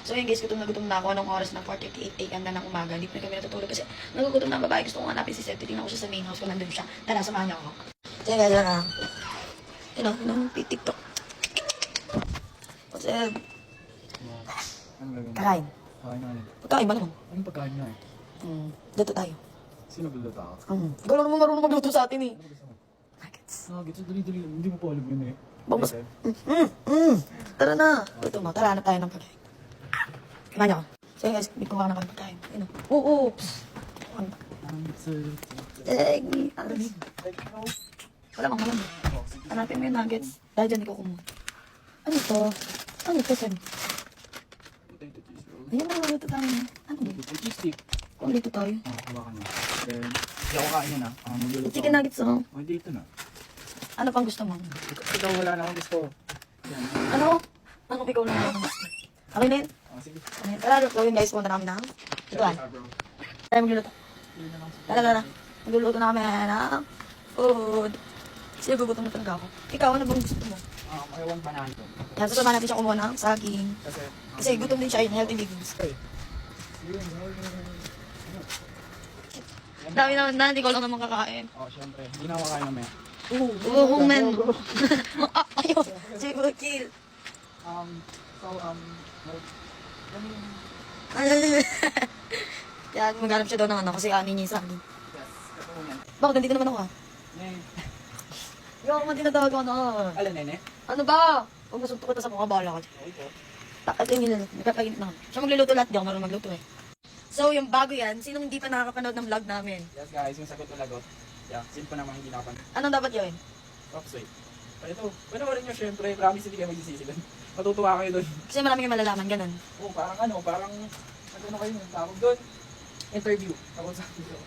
So yun guys, gutom na ako. Anong oras na? 4:38 AM na ng umaga. Hindi pa rin kami natutulog kasi nagugutom na ang babae. Gusto kong hanapin si Seth. Titignan ko siya sa main house kung nandun siya. Tara, samahan niyo ako. So yun guys, yun o, TikTok. Kasi, kakain. Kakain na rin. Pagkain ba naman? Anong pagkain na Dito tayo. Sino gluluto ako? Ikaw lang naman marunong magluto sa atin eh. Nuggets. Nuggets, dali-dali. Hindi mo pa alam yun eh. Babas. Tara na. Ito mo, tara, hanap tayo ng pagkain. Kaya niyo ako. So guys, hindi ko na kami pagkain. Ano? Oo. Wala mang malam. Hanapin mo yung nuggets. Dahil dyan, hindi ko kumuha. Ano ito? Ano ito, Sen? Potato cheese roll. Ayun na, maluto tayo. Ano? Potato cheese stick. Kung dito tayo. Hawakan mo. Then, hindi ako kain yun magluluto. Chicken nuggets, oh. Oh, dito na. Ano pang gusto mo? Ikaw wala na akong gusto. Yan. Ano? Ano ikaw lang ang gusto? Okay na yun? Sige. Okay, tara, gawin guys, punta namin na. Ituan. Tayo magluluto. Tara. Magluluto na kami ng food. Kasi gugutom na talaga ako. Ikaw, ano bang gusto mo? Ewan pa na ito. Yan, sasama natin siya kumuha ng saging. Kasi gutom din siya, healthy livings. Dami naman na, hindi ko lang naman kakain. Oh, syempre. Hindi na ako kain mamaya. Oo, man. Ayun, siguro kill. Yan, maghanap siya daw ng ano, kasi anin niya yung saging. Yes, ito mo yan. Bakit nandito naman ako ah? Nene. Yung ako man tinatawag ko ano. Ala, nene? Ano ba? Huwag masuntok kita sa mukha, bahala ka. Takot yung niluluto. Nagpapainit na kami. Siya magluluto lahat, di ako marunong magluto eh. So, yung bago yan, sinong hindi pa nakakapanood ng vlog namin? Yes guys, yung sagot na lagot. Yeah, sin pa naman hindi nakapanood. Anong dapat gawin? Top sweet. Pero ito, panoorin nyo syempre, promise hindi kayo magsisisi doon. Matutuwa kayo doon. Kasi marami kang malalaman, ganun. Oo, parang ano kayo yung tawag doon? Interview. Tapos sa video.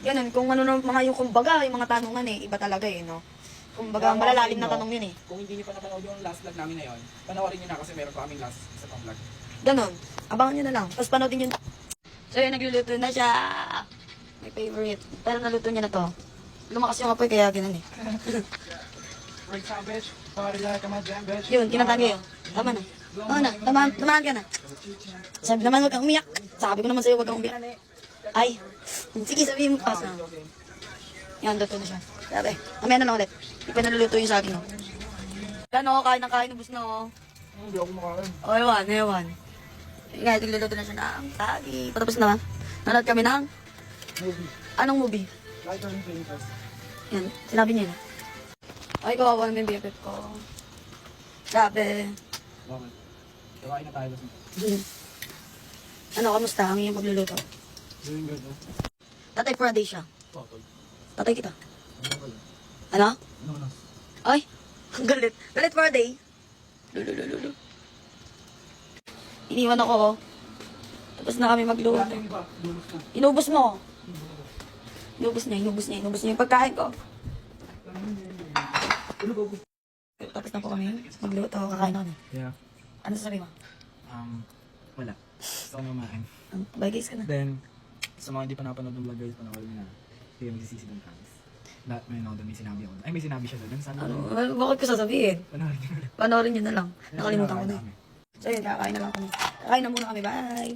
Ganun, kung ano na mga yung kumbaga, yung mga tanungan eh, iba talaga eh, no? Kumbaga, malalalim na tanong yun eh. Kung hindi nyo pa napanood yung last vlog namin na yun, panoorin nyo na kasi meron pa kaming last sa pang vlog. Ganun, abangan nyo na lang. Tapos panoodin nyo. So yun, nagluluto na siya. My favorite. Pero naluto niya na to. Lumakas yung apoy, kaya ganun eh. Break sandwich, party like a mad jam bitch. Yun, kinatahan ko yun. Tama na. Oo na, tamahan ka na. Sabi naman, huwag kang umiyak. Sabi ko naman sa'yo, huwag kang umiyak. Ay, sige, sabihin mo pa sa. Yan, luto na siya. Sabi, mamaya na lang ulit. Hindi pa naluluto yung saging, no? Yan, o, kain ng kain, ubus na, o. Hindi ako kumakain. O, ewan. Nga, nagluluto na siya ng saging. Patapos na, nanood kami ng, Movie. anong movie? Lighter and painters. Yan, sinabi niya yun. Ay, kawawa naman yung BFF ko. Sabi, Bakit? Kawain na tayo kasi. ano, kamusta ang iyong pagluluto? Doing good, no? Tatay for a day siya. Totoo. Tatay kita. Ano ba yun? Ano? Ano na? Ay, ang galit. Galit for a day. Lululululu. Iniwan ako, oh. Tapos na kami magluto. Wala tayong iba. Lulus na. Inubos mo. Inubos niya yung pagkain ko. Tapos na po kami magluto. Kakain ako na. Yeah. Ano sasabi mo? Wala. Gusto ko kumain. Bye guys ka na. Then, sa mga hindi pa napanood ng vlog guys, panoorin nyo na. Hindi kami magsisisi doon, promise. Lahat may nanood, may sinabi ako. Ay, may sinabi siya doon. Sana Bakit ko sasabihin? panoorin nyo na. Panoorin nyo na lang. Nakalimutan ko na. So yun, kakain na lang kami. Kakain na muna kami. Bye!